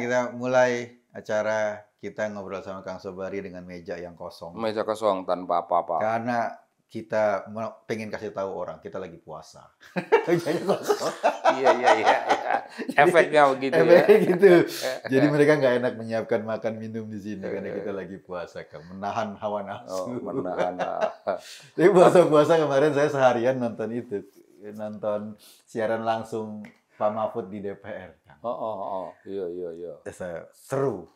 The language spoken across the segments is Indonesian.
kita mulai acara kita ngobrol sama Kang Sobari dengan meja yang kosong. Meja kosong tanpa apa-apa. Karena kita pengen kasih tahu orang kita lagi puasa. Mejanya kosong. Iya. Efeknya begitu Efeknya ya. gitu. Jadi mereka nggak enak menyiapkan makan minum di sini karena kita lagi puasa, Kang. Menahan hawa nafsu. Menahan. Tapi puasa kemarin saya seharian nonton itu. Nonton siaran langsung Pak Mahfud di DPR, Kang. Iya. Saya seru.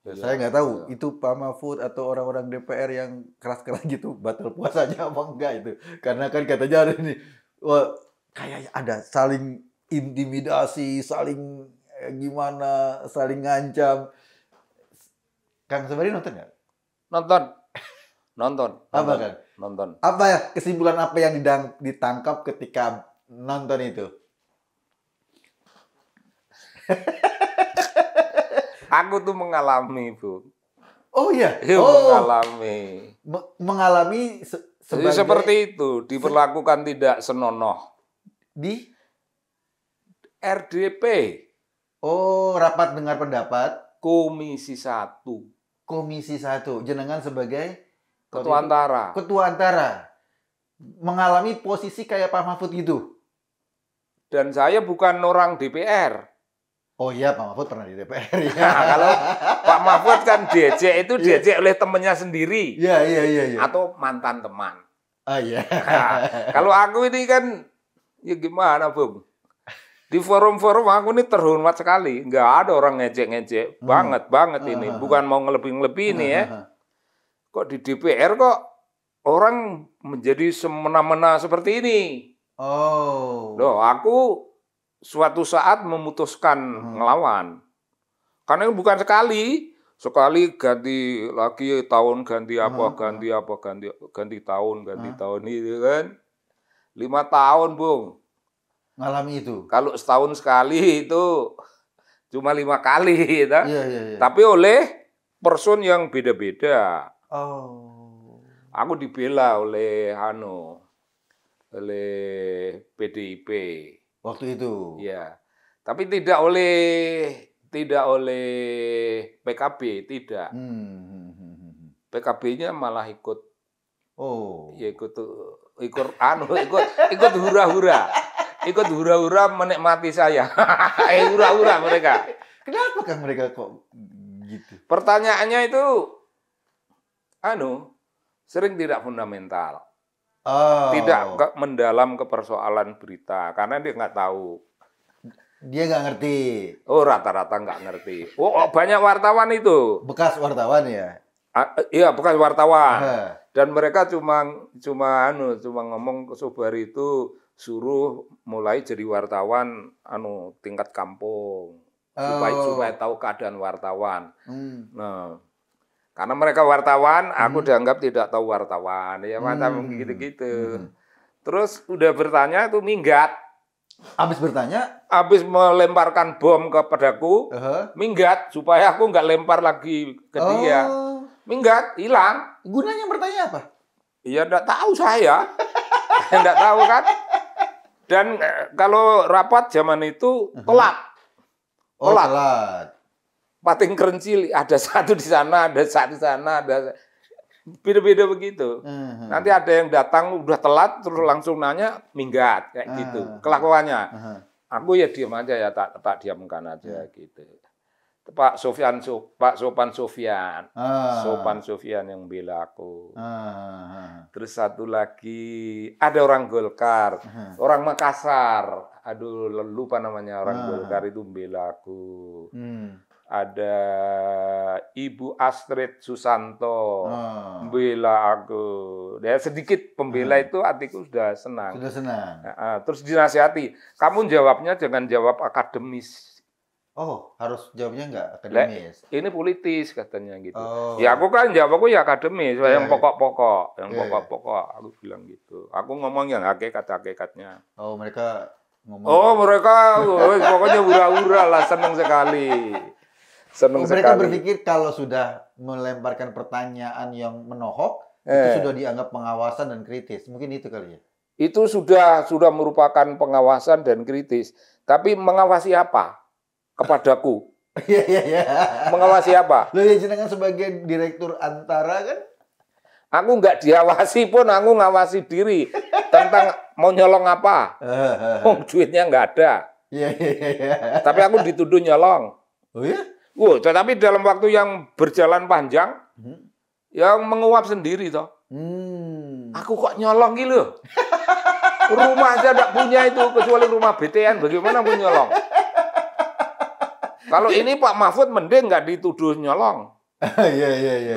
Iya, Saya nggak tahu itu Pak Mahfud atau orang-orang DPR yang keras-keras gitu batal puasanya apa enggak itu. Karena kan katanya ada ini, wah, kayaknya ada saling intimidasi, saling gimana, saling ngancam. Kang Sobari nonton nggak? Nonton. Apa kan? Nonton. Apa ya kesimpulan apa yang ditangkap ketika nonton itu? Aku tuh mengalami, Bu. Oh iya. Mengalami. Mengalami Jadi seperti itu, diperlakukan tidak senonoh. Di RDP. Oh, rapat dengar pendapat. Komisi 1. Komisi 1. Jenengan sebagai Ketua Antara. Ketua Antara. Mengalami posisi kayak Pak Mahfud gitu. Dan saya bukan orang DPR. Oh iya, Pak Mahfud pernah di DPR. Ya. Nah, kalau Pak Mahfud kan diejek itu diejek oleh temannya sendiri. Iya. Atau mantan teman. Oh iya. Nah, kalau aku ini kan, ya gimana, Bung? Di forum-forum aku ini terhormat sekali. Nggak ada orang ngejek-ngejek. Banget ini. Bukan mau ngelebih-ngelebih ini ya. Kok di DPR kok orang menjadi semena-mena seperti ini? Oh. Loh, aku suatu saat memutuskan ngelawan. Karena bukan sekali ganti lagi tahun, ganti tahun itu kan. 5 tahun, Bung. Ngalami itu. Kalau setahun sekali itu cuma 5 kali, gitu. Iya. Tapi oleh person yang beda-beda. Oh. Aku dibela oleh PDIP. Waktu itu. Ya. Tapi tidak oleh PKB, tidak. PKB-nya malah ikut. Oh. Ya ikut hura-hura. Ikut hura-hura menikmati saya. Hura-hura mereka. Kenapa kan mereka kok gitu? Pertanyaannya itu sering tidak fundamental. Tidak mendalam ke persoalan berita karena dia nggak tahu. Dia nggak ngerti. Oh, rata-rata nggak ngerti. Oh, banyak wartawan itu. Bekas wartawan ya? Iya, bekas wartawan. Dan mereka cuma ngomong ke Sobari itu suruh mulai jadi wartawan tingkat kampung supaya tahu keadaan wartawan. Nah, karena mereka wartawan, aku dianggap tidak tahu wartawan, ya macam gitu-gitu. Terus udah bertanya tuh minggat. Habis bertanya? Habis melemparkan bom kepadaku, minggat supaya aku nggak lempar lagi ke dia. Minggat, hilang. Gunanya bertanya apa? Ya nggak tahu saya, nggak tahu kan. Dan kalau rapat zaman itu telat. Telat. Pating kerencil, ada satu di sana, ada satu di sana, ada beda-beda begitu. Nanti ada yang datang udah telat, terus langsung nanya, minggat, kayak gitu. Kelakuannya. Aku ya diam aja ya, tak diamkan aja gitu. Pak Sopan Sofian yang bela aku. Terus satu lagi, ada orang Golkar, orang Makassar. Aduh, lupa namanya orang Golkar itu bela aku. Ada Ibu Astrid Susanto membela aku. Ya sedikit pembela itu hatiku sudah senang. Sudah senang. Terus dinasihati, kamu jawabnya jangan jawab akademis. Oh, harus jawabnya nggak akademis? Ini politis katanya gitu. Ya aku kan jawabku ya akademis, yang pokok-pokok, aku bilang gitu. Aku ngomong yang hakikat-hakikatnya. Oh, mereka ngomong. Oh, mereka pokoknya hura-hura lah, senang sekali. Mereka berpikir kalau sudah melemparkan pertanyaan yang menohok, itu sudah dianggap pengawasan dan kritis. Mungkin itu kali ya? Itu sudah merupakan pengawasan dan kritis. Tapi mengawasi apa? Kepadaku. Iya, iya, iya. Mengawasi apa? Lo ya jenengan sebagai direktur Antara kan? Aku nggak diawasi pun, aku ngawasi diri tentang mau nyolong apa. Duitnya nggak ada. Iya, iya, iya. Tapi aku dituduh nyolong. Oh ya? Tetapi dalam waktu yang berjalan panjang, yang menguap sendiri toh. Aku kok nyolong gitu. Rumah aja tidak punya itu, kecuali rumah BTN. Bagaimana mau nyolong? Kalau ini Pak Mahfud mending nggak dituduh nyolong. Iya, iya, iya.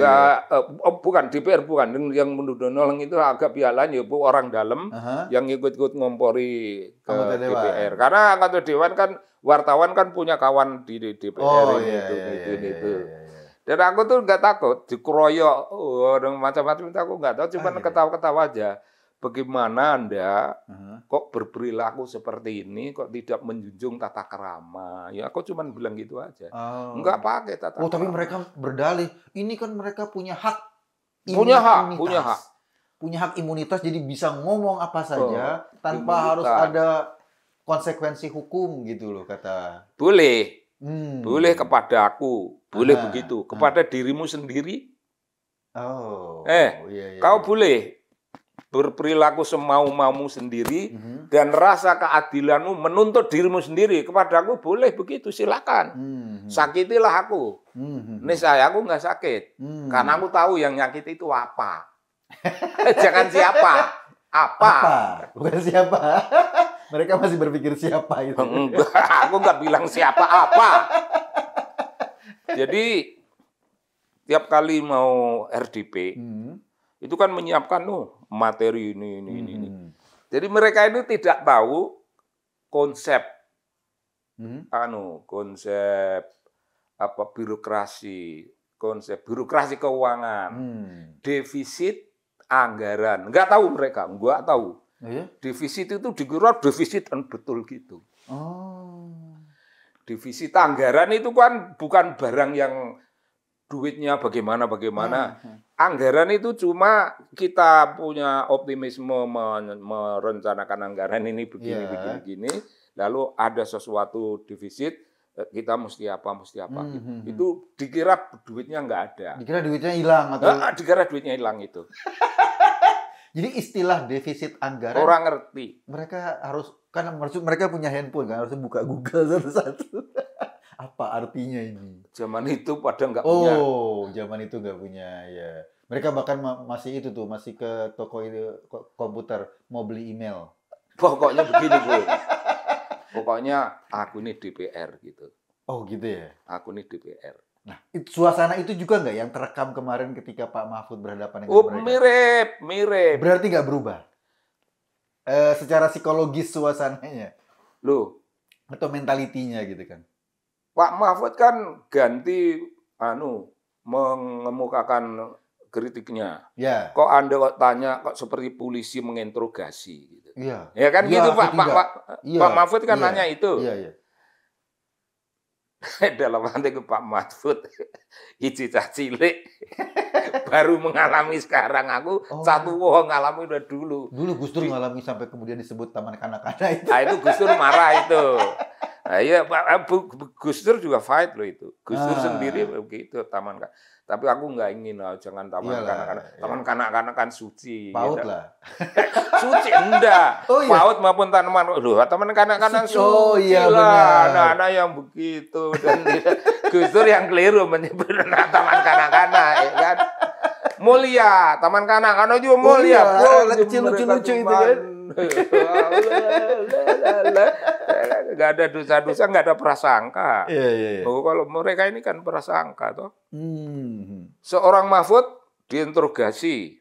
Bukan DPR, bukan yang menuduh nyolong itu agak pihak lain, ya orang dalam yang ikut-ikut ngompori ke DPR. Karena anggota dewan kan wartawan kan punya kawan di DPR itu. Dan aku tuh nggak takut dikeroyok, macam-macam itu aku nggak tahu, cuma ketawa-ketawa aja. Bagaimana Anda kok berperilaku seperti ini, kok tidak menjunjung tata krama? Ya aku cuma bilang gitu aja. Enggak pakai tata krama. Tapi mereka berdalih, ini kan mereka punya hak. Punya hak. Punya hak imunitas, jadi bisa ngomong apa saja tanpa harus ada konsekuensi hukum gitu loh kata. Boleh. Boleh kepada aku, boleh begitu. Kepada dirimu sendiri. Kau boleh berperilaku semau-maumu sendiri dan rasa keadilanmu menuntut dirimu sendiri. Kepada aku boleh begitu, silakan. Sakitilah aku. Ini aku nggak sakit. Karena aku tahu yang nyakit itu apa. Jangan siapa. Apa? Bukan siapa. Mereka masih berpikir siapa itu. Enggak, aku nggak bilang siapa apa. Jadi tiap kali mau RDP, itu kan menyiapkan materi ini. Jadi mereka itu tidak tahu konsep konsep apa konsep birokrasi keuangan, defisit anggaran. Nggak tahu mereka, nggak tahu. Defisit itu dikira defisit betul gitu. Defisit anggaran itu kan bukan barang yang duitnya bagaimana. Anggaran itu cuma kita punya optimisme merencanakan anggaran ini begini. Lalu ada sesuatu defisit, kita mesti apa. Itu dikira duitnya nggak ada. Dikira duitnya hilang atau? Dikira duitnya hilang itu. Jadi istilah defisit anggaran orang ngerti. Mereka harus mereka punya handphone kan, harus buka Google satu-satu. Apa artinya ini? Zaman itu pada nggak punya. Zaman itu nggak punya ya. Mereka bahkan masih masih ke toko komputer mau beli email. Pokoknya begini Bu. Pokoknya aku ini DPR gitu. Oh gitu ya. Aku ini DPR. Nah, suasana itu juga nggak yang terekam kemarin ketika Pak Mahfud berhadapan dengan mereka? Mirip. Berarti nggak berubah? Secara psikologis suasananya? Loh. Atau mentalitinya gitu kan? Pak Mahfud kan ganti mengemukakan kritiknya. Ya. Kok Anda kok tanya kok seperti polisi menginterogasi gitu. Iya. Ya kan gitu Pak Mahfud kan nanya itu. Iya. Dalam hati ke Pak Mahfud, cicak cilik baru mengalami sekarang. Aku satu ngalami udah dulu. Dulu Gus Dur ngalami sampai kemudian disebut taman kanak-kanak itu. Nah itu Gus Dur marah itu. Nah iya Pak Gus Dur juga fight loh itu. Gus Dur sendiri begitu taman kanak. Tapi aku nggak ingin jangan taman kanak-kanak. Taman kanak-kanak kan suci. PAUD lah. Suci enggak. PAUD maupun tanaman. Loh, taman kanak-kanak suci lah. Anak-anak yang begitu dan Gus Dur yang keliru menyebut taman kanak-kanak, ya kan? Mulia, taman kanak-kanak juga mulia. Kecil lucu-lucu itu kan. Nggak ada dosa-dosa, nggak ada prasangka. Iya. Kalau mereka ini kan prasangka toh. Seorang Mahfud diinterogasi.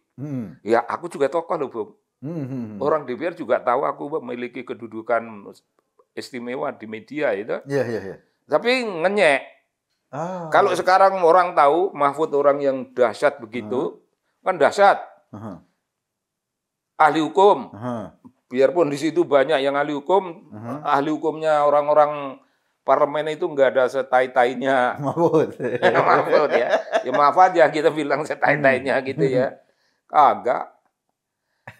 Ya aku juga tokoh loh, Bung. Orang DPR juga tahu aku memiliki kedudukan istimewa di media itu. Iya. Tapi ngenyek. Kalau sekarang orang tahu Mahfud orang yang dahsyat begitu, kan dahsyat. Ahli hukum. Biarpun di situ banyak yang ahli hukum, ahli hukumnya orang-orang parlemen itu nggak ada setai-tainya Mahfud. Mahfud ya. Ya maaf aja kita bilang setai-tainya gitu ya. Kagak.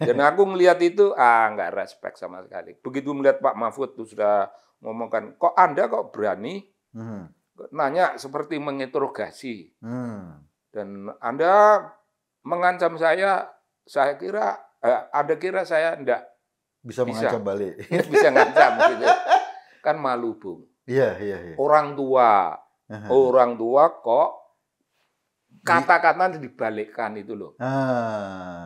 Dan aku melihat itu, nggak respect sama sekali. Begitu melihat Pak Mahfud tuh sudah ngomongkan, kok Anda kok berani nanya seperti menginterogasi. Dan Anda mengancam saya kira Anda kira saya enggak bisa mengancam balik. Bisa ngancam gitu. Kan malu, Bung. Iya. Orang tua kok kata-kata dibalikkan itu loh.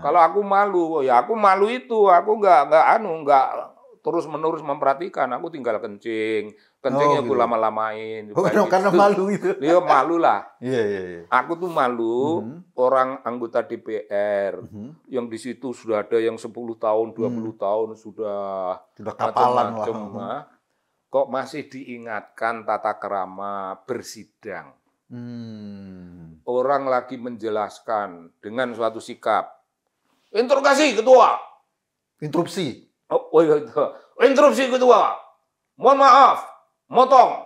Kalau aku malu, ya aku malu itu, aku nggak terus-menerus memperhatikan, aku tinggal kencing yang aku gitu. lama-lamain. Karena gitu. malu itu. Iya, malu lah. Iya. Aku tuh malu orang anggota DPR yang di situ sudah ada yang 10 tahun, 20 tahun sudah kapalan lah. Kok masih diingatkan tata krama bersidang. Orang lagi menjelaskan dengan suatu sikap. Interogasi ketua. Interupsi. Oh iya itu. Interupsi ketua. Mohon maaf, motong.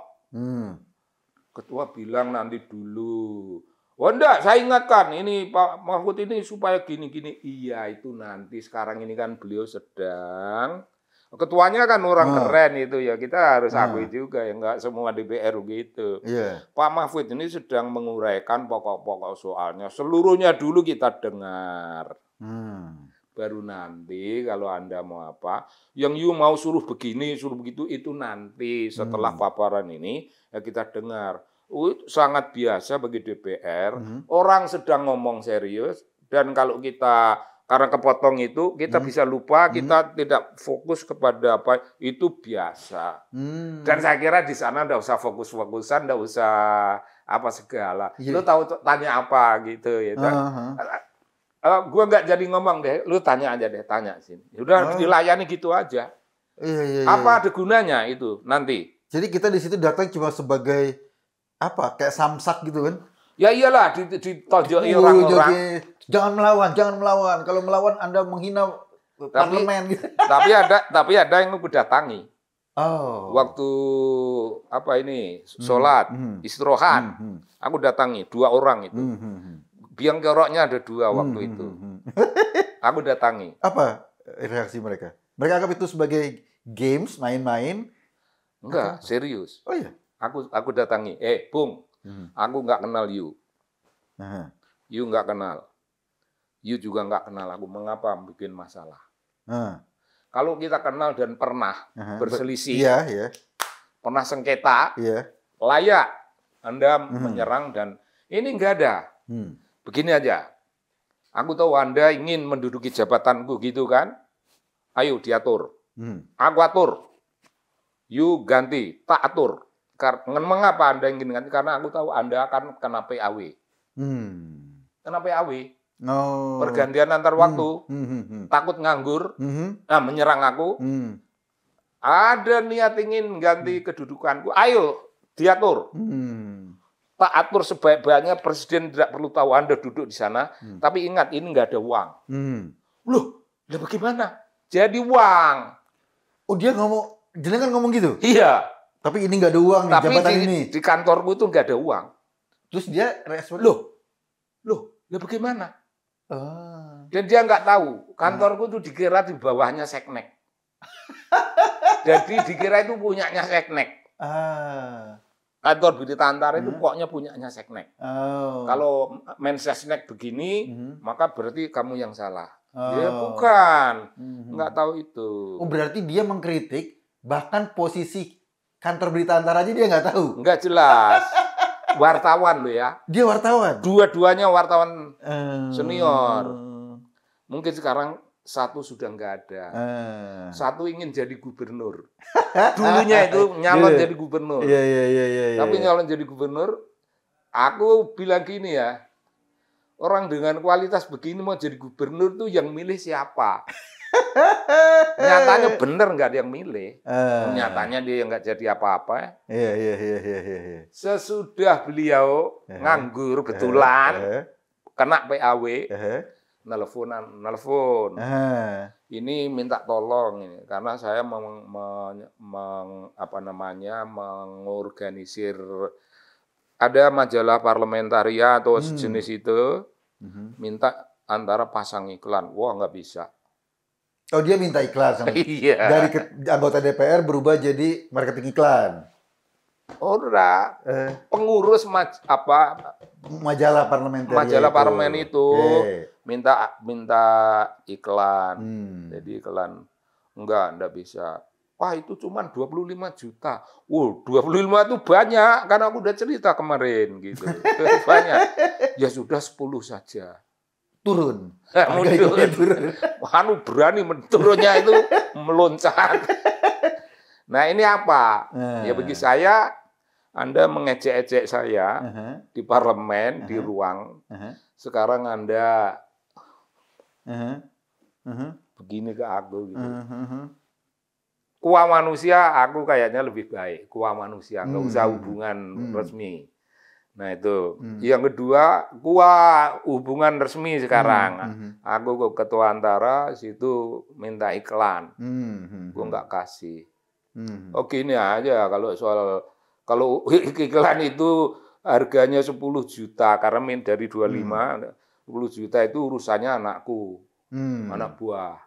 Ketua bilang nanti dulu. Oh enggak, saya ingatkan ini Pak Mahfud ini supaya gini-gini. Iya itu nanti, sekarang ini kan beliau sedang. Ketuanya kan orang keren itu ya, kita harus akui juga ya, enggak semua DPR gitu. Pak Mahfud ini sedang menguraikan pokok-pokok soalnya. Seluruhnya dulu kita dengar. Baru nanti kalau Anda mau apa, yang you mau suruh begini, suruh begitu, itu nanti setelah paparan ini ya kita dengar. Itu sangat biasa bagi DPR. Orang sedang ngomong serius dan kalau kita karena kepotong itu kita bisa lupa, kita tidak fokus kepada apa itu biasa. Dan saya kira di sana enggak usah fokus-fokusan, enggak usah apa segala. Lu tahu tanya apa gitu ya. Gua nggak jadi ngomong deh, lu tanya aja deh, tanya sini. Udah dilayani gitu aja. Iya. Apa ada gunanya itu nanti? Jadi kita di situ datang cuma sebagai apa? Kayak samsak gitu kan? Ya iyalah, ditonjoki orang-orang. Jangan melawan. Kalau melawan Anda menghina parlemen gitu. Tapi ada yang aku datangi. Waktu apa ini? Sholat, istirahat. Aku datangi 2 orang itu. Biang keroknya ada 2 waktu itu. Aku datangi. Apa reaksi mereka? Mereka anggap itu sebagai games, main-main? Enggak, serius. Oh iya? Aku datangi. Bung, aku nggak kenal you. You nggak kenal. You juga nggak kenal aku. Mengapa bikin masalah? Kalau kita kenal dan pernah berselisih, pernah sengketa, layak Anda menyerang dan ini nggak ada. Begini aja, aku tahu Anda ingin menduduki jabatanku gitu kan? Ayo diatur. Aku atur. You ganti, tak atur. Mengapa Anda ingin ganti? Karena aku tahu Anda akan kena PAW. Kena PAW. Pergantian antar waktu. Takut nganggur. Menyerang aku. Ada niat ingin ganti kedudukanku. Ayo diatur. Tak atur sebaik-baiknya, presiden tidak perlu tahu Anda duduk di sana. Tapi ingat, ini nggak ada uang. Loh, bagaimana? Jadi uang. Oh, dia ngomong gitu? Iya. Tapi ini nggak ada uang nih, jabatan ini. Di kantorku itu nggak ada uang. Terus dia respon? Loh, bagaimana? Dan dia nggak tahu, kantorku itu dikira di bawahnya seknek. Jadi dikira itu punyanya seknek. Kantor Berita Antara itu pokoknya punyanya seknek. Kalau Mensesnek begini, maka berarti kamu yang salah. Dia bukan, nggak tahu itu. Oh, berarti dia mengkritik bahkan posisi kantor Berita Antara aja dia nggak tahu. Nggak jelas. Wartawan loh ya. Dia wartawan. Dua-duanya wartawan senior. Mungkin sekarang satu sudah nggak ada. Satu ingin jadi gubernur. Dulunya itu nyalon jadi gubernur. Iya. Tapi nyalon jadi gubernur, aku bilang gini ya, orang dengan kualitas begini mau jadi gubernur tuh yang milih siapa? Nyatanya bener nggak ada yang milih. Nyatanya dia yang nggak jadi apa-apa. Iya. Sesudah beliau nganggur betulan, kena PAW. Nelfon. Ini minta tolong ini karena saya mengorganisir ada majalah Parlamentaria atau sejenis itu, minta antara pasang iklan. Wah, nggak bisa. Oh, dia minta iklan sama Iya. dari anggota DPR berubah jadi marketing iklan. Ora, pengurus majalah parlemen itu minta iklan. Jadi iklan enggak bisa. Wah, itu cuma 25 juta. Wow, 25 itu banyak, karena aku udah cerita kemarin gitu. Banyak. Ya sudah 10 saja. Turun. Turun. Berani turunnya itu meloncat. Nah, ini apa? Ya bagi saya, Anda mengejek-ejek saya di parlemen, di ruang. Sekarang Anda begini ke aku gitu. Kuah manusia, aku kayaknya lebih baik. Kuah manusia, nggak usah hubungan resmi. Nah itu. Yang kedua, kuah hubungan resmi sekarang. Aku ke Ketua Antara, situ minta iklan. Gue nggak kasih. Oh gini aja, kalau iklan itu harganya 10 juta, karena dari 25, 10 juta itu urusannya anakku. Anak buah.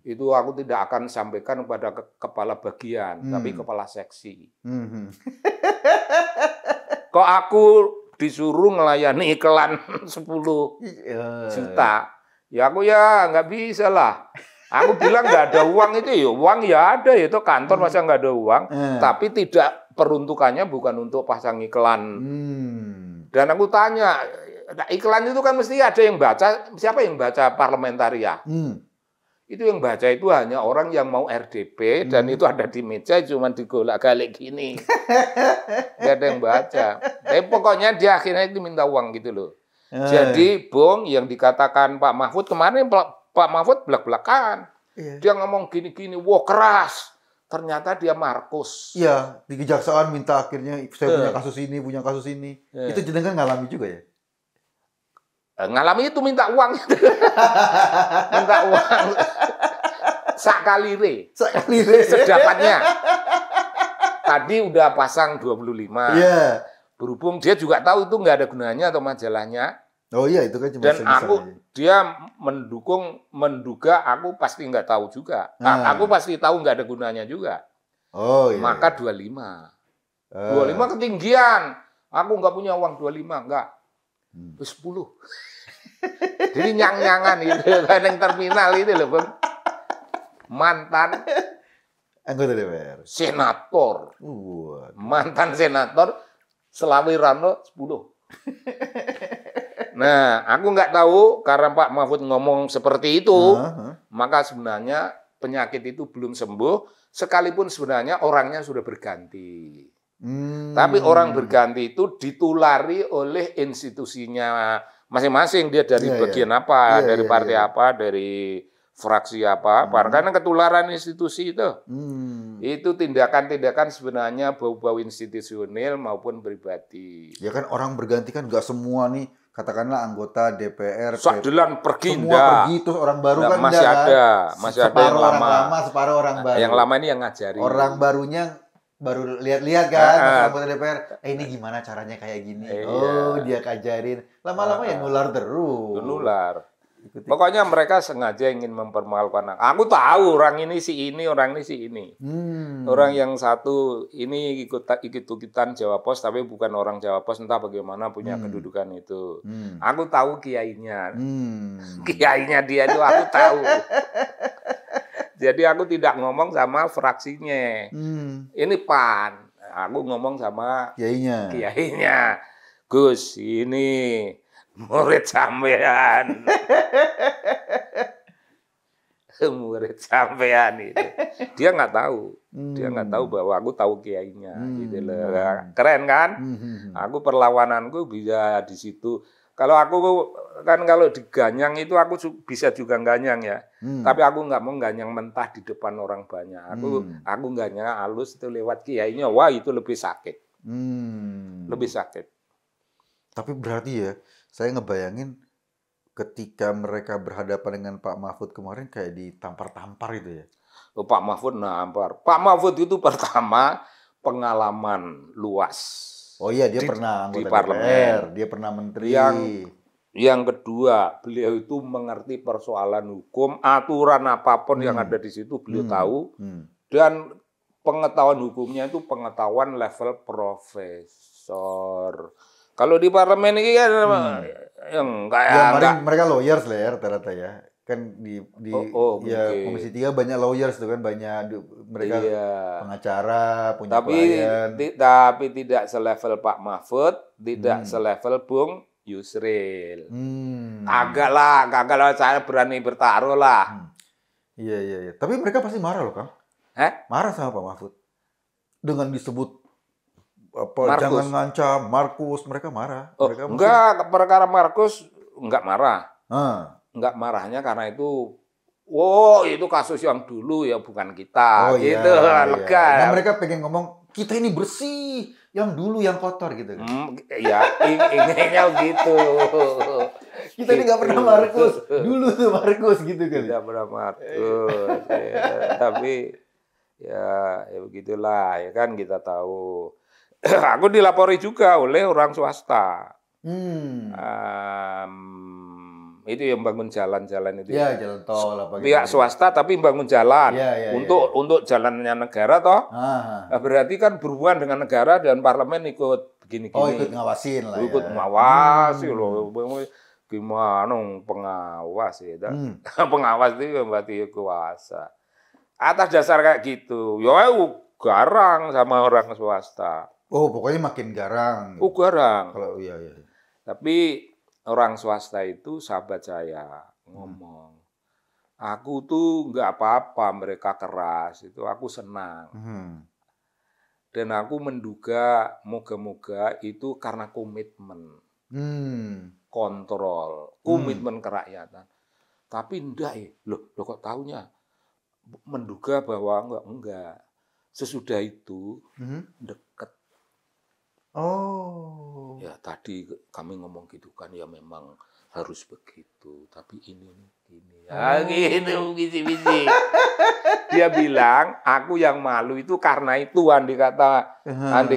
Itu aku tidak akan sampaikan kepada kepala bagian, tapi kepala seksi. Kok aku disuruh melayani iklan 10 juta, ya aku ya nggak bisa lah. Aku bilang nggak ada uang itu, ya uang ya ada, itu kantor masa nggak ada uang, tapi tidak peruntukannya bukan untuk pasang iklan. Dan aku tanya, iklan itu kan mesti ada yang baca, siapa yang baca Parlementaria? Itu yang baca itu hanya orang yang mau RDP, dan itu ada di meja cuma digolak-galik gini. Gak ada yang baca. Tapi pokoknya dia akhirnya itu minta uang gitu loh. Jadi Bung, yang dikatakan Pak Mahfud kemarin, Pak Mahfud belak-belakan. Dia ngomong gini-gini, wah keras. Ternyata dia Markus. Iya, di kejaksaan minta akhirnya saya punya kasus ini. Itu jenengan ngalami juga ya? Ngalami itu minta uang. Minta uang. Sakalire. Sedapatnya. Tadi udah pasang 25. Iya. Berhubung dia juga tahu itu nggak ada gunanya atau majalahnya. Oh iya, itu kan cuma dan dia menduga aku pasti nggak tahu juga. Aku pasti tahu nggak ada gunanya juga. Oh iya. Maka 25. 25 ketinggian. Aku nggak punya uang 25, enggak. 10. Jadi nyang-nyangan gitu kan, yang terminal itu loh, Bang. Mantan anggota DPR. Senator. Mantan senator Selawi Rano 10. Nah, aku nggak tahu karena Pak Mahfud ngomong seperti itu, maka sebenarnya penyakit itu belum sembuh, sekalipun sebenarnya orangnya sudah berganti. Tapi orang berganti itu ditulari oleh institusinya masing-masing, dia dari bagian apa, dari partai apa, dari fraksi apa, karena ketularan institusi itu. Itu tindakan-tindakan sebenarnya bau-bau institusional maupun pribadi. Ya kan orang berganti kan nggak semua nih, katakanlah anggota DPR. Sadelan pergi, semua pergi, terus orang baru kan masih ada yang lama. Separuh orang baru. Yang lama ini yang ngajari. Orang barunya baru lihat-lihat kan, anggota DPR, ini gimana caranya kayak gini. Oh, dia kajarin. Lama-lama ya nular terus. Nular. Pokoknya mereka sengaja ingin mempermalukan aku. Tahu orang ini si ini, orang ini si ini. Orang yang satu ini ikut-ikutan Jawa Pos, tapi bukan orang Jawa Pos, entah bagaimana punya kedudukan itu. Aku tahu kiainya. Kiainya dia itu aku tahu. Jadi aku tidak ngomong sama fraksinya. Ini PAN. Aku ngomong sama kiainya. Gus, ini murid sampean. Murid sampean itu. Dia nggak tahu. Dia nggak tahu bahwa aku tahu kiainya. Gitu loh. Keren kan? Aku perlawananku bisa di situ. Kalau aku kan kalau diganyang itu aku bisa juga ganyang ya. Tapi aku nggak mau ganyang mentah di depan orang banyak. Aku ganyang halus itu lewat kiainya. Wah, itu lebih sakit. Lebih sakit. Tapi berarti ya, saya ngebayangin ketika mereka berhadapan dengan Pak Mahfud kemarin kayak ditampar-tampar itu ya. Oh, Pak Mahfud nampar. Pak Mahfud itu pertama pengalaman luas. Oh iya, dia pernah anggota di parlemen, dia pernah menteri. Yang kedua, beliau itu mengerti persoalan hukum, aturan apapun yang ada di situ beliau tahu. Dan pengetahuan hukumnya itu pengetahuan level profesor. Kalau di parlemen ini kan yang kayak mereka lawyers lah ya rata-rata ya. Kan di ya mungkin. Komisi 3 banyak lawyers tuh kan, banyak mereka pengacara, punya klien. Tapi tidak selevel Pak Mahfud, tidak selevel Bung Yusril. Kagak lah saya berani bertaruh lah. Iya. Tapi mereka pasti marah loh, Kang. Marah sama Pak Mahfud. Dengan disebut Markus. Jangan ngancam Markus, mereka marah. Mereka enggak, perkara Markus enggak marah. Enggak marahnya karena itu itu kasus yang dulu ya, bukan kita. Gitu, lega. Nah, mereka pengen ngomong, kita ini bersih, yang dulu yang kotor gitu kan. Inginnya gitu. Kita ini nggak pernah Markus, dulu tuh Markus gitu kan. Tidak pernah Markus. Tapi ya begitulah ya kan, kita tahu. Aku dilapori juga oleh orang swasta. Itu yang bangun jalan-jalan itu. Ya, jalan tol apa gitu. Pihak swasta tapi bangun jalan. Untuk jalannya negara toh. Berarti kan berhubungan dengan negara dan parlemen ikut begini-gini. Ikut ngawasin lah. Ikut ngawasi loh. Gimana pengawas ya. Pengawas itu berarti kuasa. Atas dasar kayak gitu. Ya garang sama orang swasta. Pokoknya makin garang. Garang. Kalau iya. Tapi orang swasta itu sahabat saya ngomong, aku tuh nggak apa-apa mereka keras, itu aku senang. Dan aku menduga moga-moga itu karena komitmen, kontrol, komitmen kerakyatan. Tapi enggak loh kok taunya? Menduga bahwa enggak. Sesudah itu deket. Ya tadi kami ngomong gitu kan, ya memang harus begitu, tapi ini. Gitu, visi. Dia bilang, aku yang malu itu karena itu, andai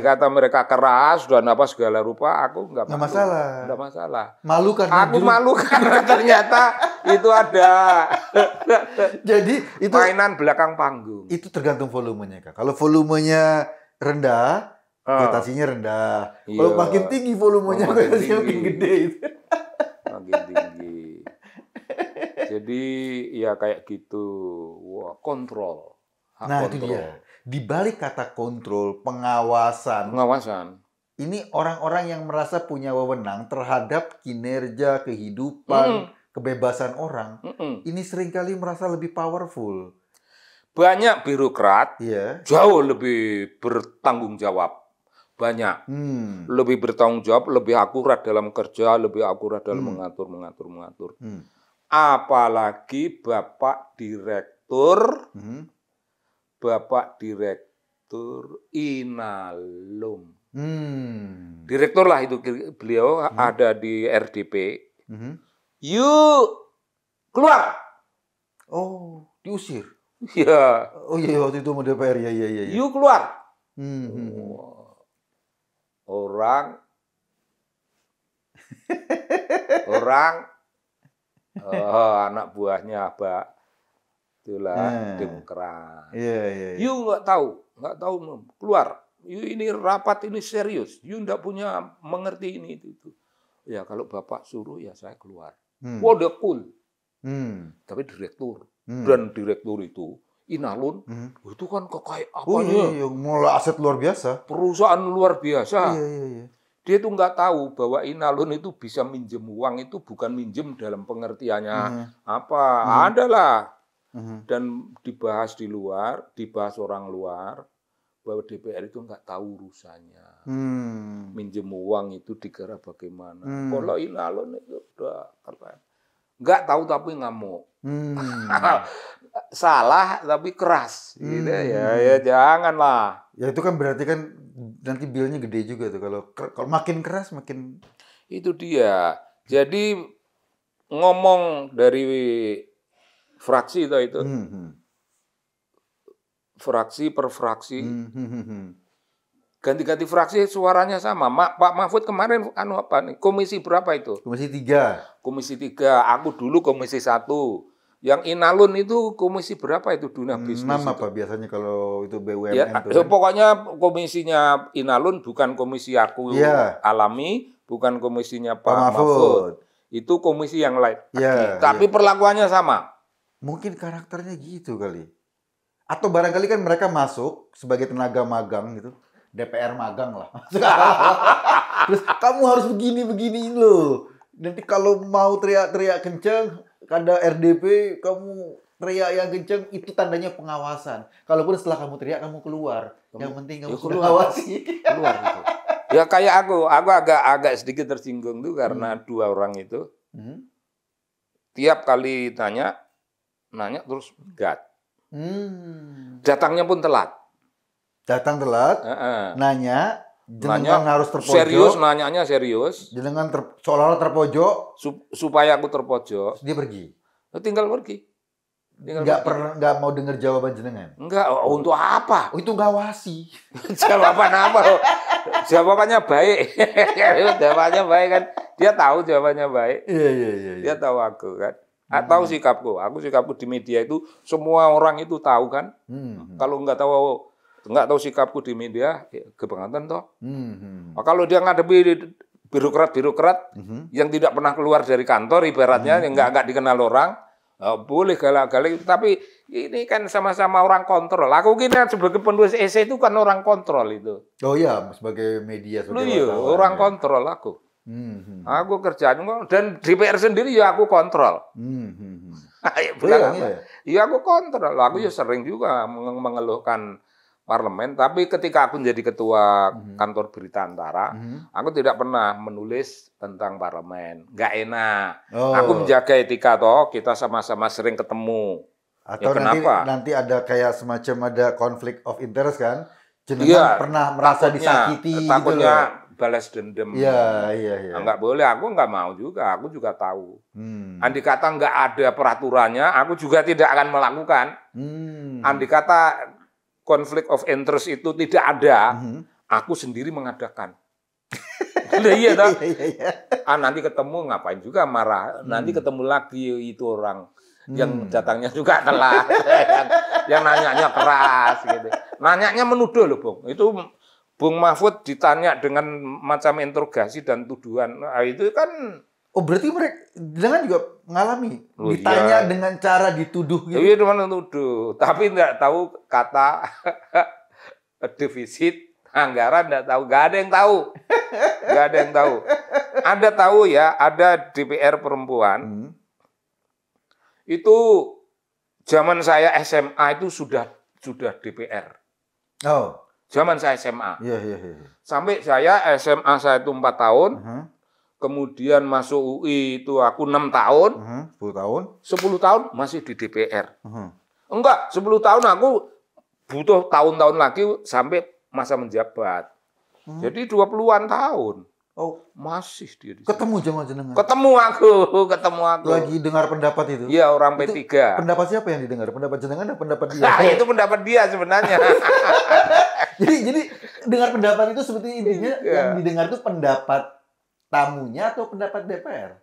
kata mereka keras dan apa segala rupa, aku nggak masalah. Nggak masalah. Malu karena aku malu karena ternyata itu ada. Jadi itu mainan belakang panggung. Itu tergantung volumenya, Kak. Kalau volumenya rendah, kuotasinya rendah. Kalau makin tinggi volumenya, kuotasinya makin gede. Makin tinggi. Jadi ya kayak gitu. Wah, kontrol. Itu dia. Di balik kata kontrol, pengawasan. Ini orang-orang yang merasa punya wewenang terhadap kinerja, kehidupan, kebebasan orang. Ini seringkali merasa lebih powerful. Banyak birokrat jauh lebih bertanggung jawab. Banyak. Lebih bertanggung jawab, lebih akurat dalam kerja, lebih akurat dalam mengatur. Apalagi Bapak Direktur Inalum. Direktur lah itu, beliau ada di RDP. Yuk keluar. Diusir. Iya. Iya, waktu itu mau DPR ya. Yuk keluar. Orang anak buahnya Pak itulah Demokrat. Iya. You nggak tahu keluar. You ini rapat ini serius. You nggak punya mengerti ini itu. Ya kalau Bapak suruh ya saya keluar. Wah dia cool. Tapi direktur dan direktur itu Inalum itu kan kayak apanya? Mulai aset luar biasa. Perusahaan luar biasa. Iya. Dia tuh nggak tahu bahwa Inalum itu bisa minjem uang, itu bukan minjem dalam pengertiannya apa. Adalah. Dan dibahas di luar, dibahas orang luar, bahwa DPR itu nggak tahu urusannya. Minjem uang itu dikira bagaimana. Kalau Inalum itu udah nggak tahu tapi ngamuk. Salah tapi keras. Gitu ya janganlah. Ya itu kan berarti kan nanti bilnya gede juga tuh kalau makin keras makin. Itu dia. Jadi ngomong dari fraksi itu. Fraksi per fraksi. Ganti-ganti fraksi suaranya sama. Pak Mahfud kemarin apa nih? Komisi berapa itu? Komisi 3. Komisi 3. Aku dulu komisi 1. Yang Inalun itu komisi berapa itu Dunia Bisnis? 6 itu? apa biasanya kalau itu BUMN Ya, tuh kan? pokoknya komisinya Inalun bukan komisi aku Iya. alami, bukan komisinya Pak Pak Mahfud. Mahfud. Itu komisi yang lain. Iya, Tapi iya. perlakuannya sama. Mungkin karakternya gitu kali. Atau barangkali kan mereka masuk sebagai tenaga magang gitu. DPR magang lah. Terus kamu harus begini loh. Nanti kalau mau teriak-teriak kenceng, ada RDP, kamu teriak yang kenceng, itu tandanya pengawasan. Kalaupun setelah kamu teriak, kamu keluar. Yang penting kamu sudah awasi. Keluar gitu. Ya kayak aku agak sedikit tersinggung tuh karena dua orang itu tiap kali nanya terus gat. Datangnya pun telat. Datang telat, nanya, jenengan harus terpojok. Serius, nanyanya serius. Jenengan seolah-olah terpojok. Supaya aku terpojok. Dia pergi. Tinggal pergi. Nggak mau dengar jawaban jenengan. Enggak, untuk apa? Oh, itu ngawasi. Jawaban apa? Jawabannya baik. Jawabannya baik kan. Dia tahu jawabannya baik. Iya. Dia tahu aku kan. Tahu sikapku. Sikapku di media itu semua orang itu tahu kan. Kalau nggak tahu sikapku di media, kebangetan toh. Kalau dia ngadepi birokrat yang tidak pernah keluar dari kantor, ibaratnya yang nggak dikenal orang, boleh galak-galak. Tapi ini kan sama-sama orang kontrol. Aku kira sebagai penulis esai itu kan orang kontrol itu. Oh iya, sebagai media. Iya, orang kontrol aku. Aku kerjaan dan DPR sendiri ya aku kontrol. Iya aku kontrol. Aku ya sering juga mengeluhkan parlemen. Tapi ketika aku menjadi ketua kantor berita Antara, aku tidak pernah menulis tentang parlemen. Nggak enak. Aku menjaga etika toh. Kita sama-sama sering ketemu. Atau ya, nanti ada kayak semacam ada konflik of interest kan? Jenengan pernah merasa disakiti takutnya gitu loh. Balas dendam. Iya. Nggak boleh, aku nggak mau juga. Aku juga tahu. Andai kata nggak ada peraturannya, aku juga tidak akan melakukan. Andai kata konflik of interest itu tidak ada, aku sendiri mengadakan. Iya toh? Nanti ketemu ngapain juga marah. Nanti ketemu lagi itu orang yang datangnya juga telat, yang nanyanya keras gitu. Nanyanya menuduh loh, Bung. Itu Bung Mahfud ditanya dengan macam interogasi dan tuduhan. Nah, itu kan. Oh, berarti mereka jangan juga mengalami ditanya dengan cara dituduh gitu. Iya, cuma nuduh, tapi tidak tahu kata defisit anggaran, tidak tahu. Nggak ada yang tahu. Nggak ada yang tahu. Ada tahu ya, ada DPR perempuan. Itu zaman saya SMA itu sudah DPR. Oh. Zaman saya SMA. Iya. Sampai saya SMA saya itu 4 tahun. Kemudian masuk UI itu aku 6 tahun. 10 tahun. 10 tahun masih di DPR. Enggak, 10 tahun aku butuh tahun-tahun lagi sampai masa menjabat. Jadi 20-an tahun. Oh, masih dia di ketemu sama jenengan. Ketemu aku. Lagi dengar pendapat itu. Iya, orang P3. Pendapat siapa yang didengar? Pendapat jenengan atau pendapat dia? Itu pendapat dia sebenarnya. jadi dengar pendapat itu seperti intinya yang didengar itu pendapat tamunya atau pendapat DPR?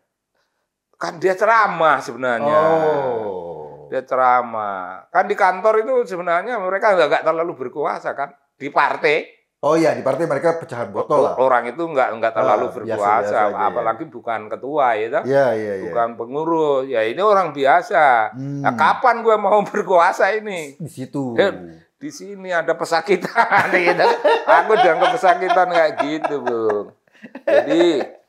Kan dia ceramah sebenarnya. Oh. Dia ceramah. Kan di kantor itu sebenarnya mereka nggak terlalu berkuasa kan. Di partai. Oh iya, di partai mereka pecahan botol lah. Orang itu nggak terlalu berkuasa, biasa apalagi ya. Bukan ketua ya, bukan pengurus. Ya ini orang biasa. Nah, kapan gue mau berkuasa ini? Di situ. Di sini ada pesakitan. Gitu. Aku dianggap pesakitan kayak gitu, Bung.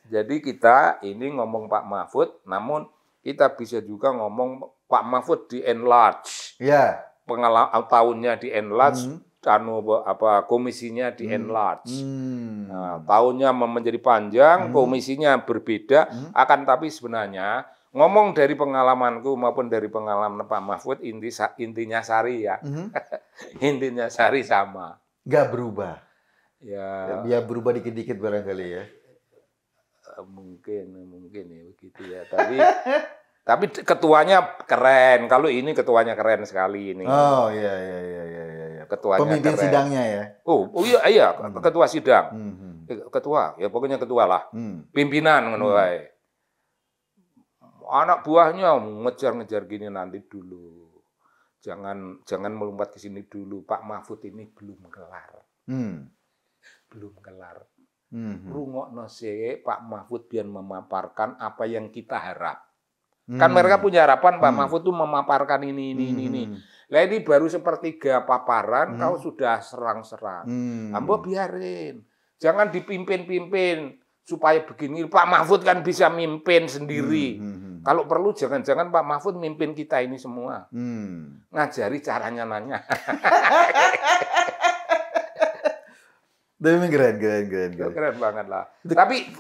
Jadi kita ini ngomong Pak Mahfud, namun kita bisa juga ngomong Pak Mahfud di enlarge. Iya. Pengalaman tahunnya di enlarge. Komisinya di enlarge. Nah, tahunnya menjadi panjang, komisinya berbeda, akan tapi sebenarnya ngomong dari pengalamanku maupun dari pengalaman Pak Mahfud intinya sari ya. Intinya sari sama. Nggak berubah. Ya berubah dikit-dikit barangkali ya. Mungkin ya begitu ya. Tapi ketuanya keren. Kalau ini ketuanya keren sekali ini. Oh iya. Ketuanya pemimpin keren. Sidangnya ya. Oh iya, ketua sidang. Ketua, ya pokoknya ketua lah. Pimpinan ngono wae. anak buahnya ngejar-ngejar gini nanti dulu. Jangan melompat ke sini dulu. Pak Mahfud ini belum kelar. Belum kelar. Rungokno sik Pak Mahfud biar memaparkan apa yang kita harap. Kan mereka punya harapan Pak Mahfud tuh memaparkan ini. Lah ini baru sepertiga paparan kau sudah serang-serang. Ambo biarin. Jangan dipimpin-pimpin supaya begini. Pak Mahfud kan bisa mimpin sendiri. Kalau perlu jangan-jangan Pak Mahfud mimpin kita ini semua. Ngajari caranya nanya. Tapi keren. Keren banget lah. Tapi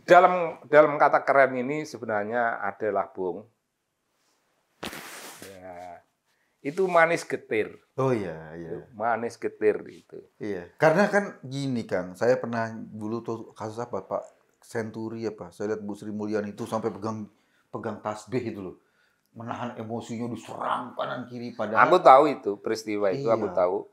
dalam kata keren ini sebenarnya adalah Bung. Ya, itu manis getir. Oh iya. Manis getir itu. Iya. Karena kan gini Kang, saya pernah dulu tuh kasus apa Pak Senturi apa. Saya lihat Bu Sri Mulyani itu sampai pegang tasbih itu loh. Menahan emosinya diserang kanan kiri padahal. Aku tahu itu peristiwa itu aku tahu.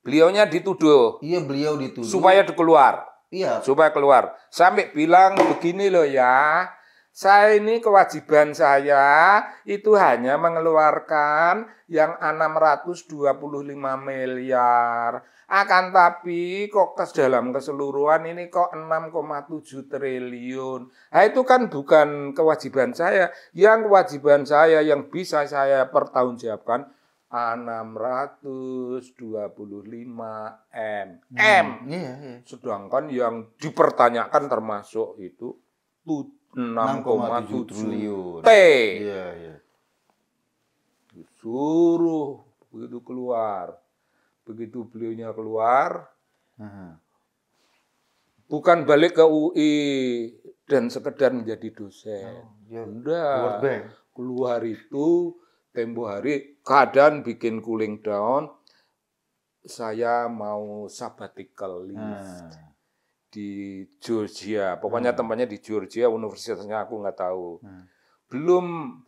Beliaunya dituduh. Iya, beliau dituduh. Supaya keluar. Iya. Supaya keluar. Sampai bilang begini loh ya. Saya ini kewajiban saya itu hanya mengeluarkan yang 625 miliar. Akan tapi kok dalam keseluruhan ini kok 6,7 triliun. Nah itu kan bukan kewajiban saya. Yang kewajiban saya yang bisa saya pertanggungjawabkan 625 M. Iya. Sedangkan yang dipertanyakan termasuk itu 6,7 triliun. T. Iya. Disuruh begitu keluar. Begitu beliaunya keluar, bukan balik ke UI dan sekedar menjadi dosen. Enggak. Keluar itu tempo hari keadaan bikin cooling down. Saya mau sabbatical leave di Georgia. Pokoknya tempatnya di Georgia, universitasnya aku nggak tahu. Belum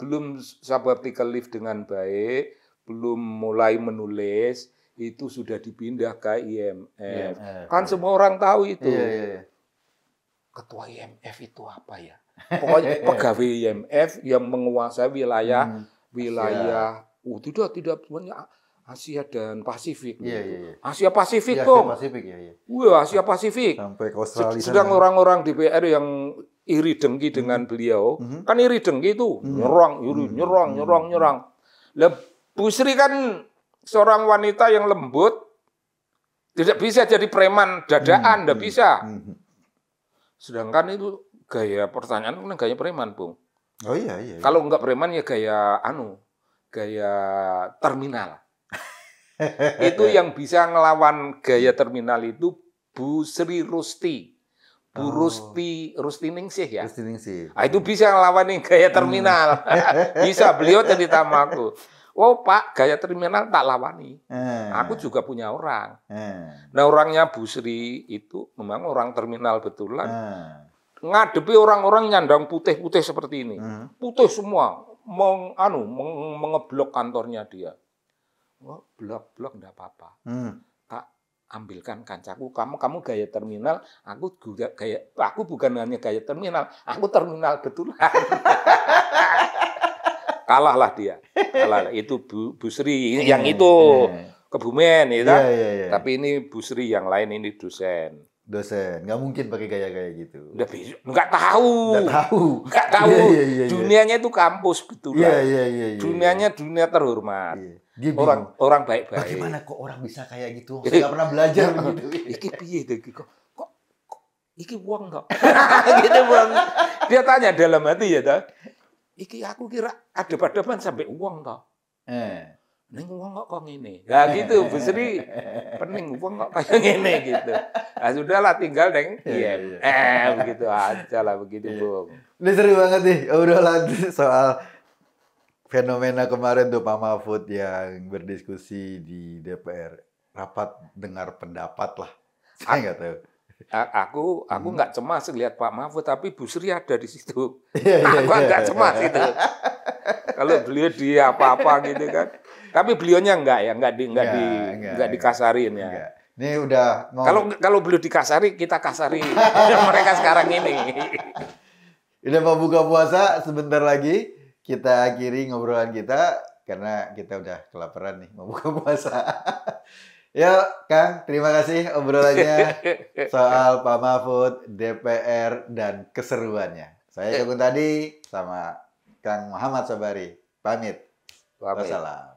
sabbatical leave dengan baik, belum mulai menulis, itu sudah dipindah ke IMF. Kan semua orang tahu itu. Iya. Ketua IMF itu apa ya? Pokoknya pegawai IMF yang menguasai wilayah tidak semuanya Asia dan Pasifik. Iya. Asia Pasifik Asia dong. Pasifik ya. Wah, Asia Pasifik. Sampai ke Australia. Sedang orang-orang DPR yang iri dengki dengan beliau, kan iri dengki itu, nyerang. Lah Bu Sri kan seorang wanita yang lembut, tidak bisa jadi preman dadaan, tidak bisa. Sedangkan itu gaya pertanyaan kan gaya preman, Bung. Oh iya. Kalau enggak preman ya gaya terminal. Itu yang bisa ngelawan gaya terminal itu Bu Sri Rusti. Bu Rusti Ningsih ya. Rusti Ningsih. Nah, itu bisa ngelawan nih gaya terminal. Bisa, beliau cerita sama aku. Oh Pak, gaya terminal tak lawani. Aku juga punya orang. Nah orangnya Bu Sri itu memang orang terminal betulan. Ngadepi orang-orang nyandang putih-putih seperti ini. Putih semua. Mengeblok kantornya dia. Wah, blok enggak apa-apa. Tak ambilkan kancaku. Kamu gaya terminal, aku bukan hanya gaya terminal, aku terminal betulan. Kalahlah dia. Itu Bu Sri yang itu Kebumen itu. Iya. Tapi ini Bu Sri yang lain, ini dosen. Nggak mungkin pakai gaya-gaya gitu. Nggak tahu. Iya. Dunianya itu kampus betulan. Iya. Dunianya dunia terhormat. Iya. Orang baik-baik. Bagaimana kok orang bisa kayak gitu? Saya nggak pernah belajar gitu. Iki piye kok iki uang toh? Gitu Bang. Dia tanya dalam hati ya toh. Iki aku kira adep-adepan sampai uang toh. Neng uang kok ngene. Ya gitu, Bu Sri. Pening uang kok kayak ngene gitu. Nah, sudahlah tinggal neng begitu aja lah begitu, Bung. Ini seru banget nih. Udah lanjut soal fenomena kemarin tuh Pak Mahfud yang berdiskusi di DPR. Rapat dengar pendapat lah. Saya nggak tahu. Aku nggak cemas lihat Pak Mahfud, tapi Bu Sri ada di situ. Aku nggak cemas itu. Kalau beliau di apa-apa gitu kan. Tapi beliaunya nggak dikasarin ya. Enggak. Ini udah kalau beliau dikasari, kita kasari mereka sekarang ini. Udah mau buka puasa, sebentar lagi kita akhiri ngobrolan kita karena kita udah kelaparan nih mau buka puasa. Ya, Kang, terima kasih obrolannya soal Pak Mahfud, DPR, dan keseruannya. Saya Kang tadi sama Kang Muhammad Sabari. Pamit. Pamit. Wassalam.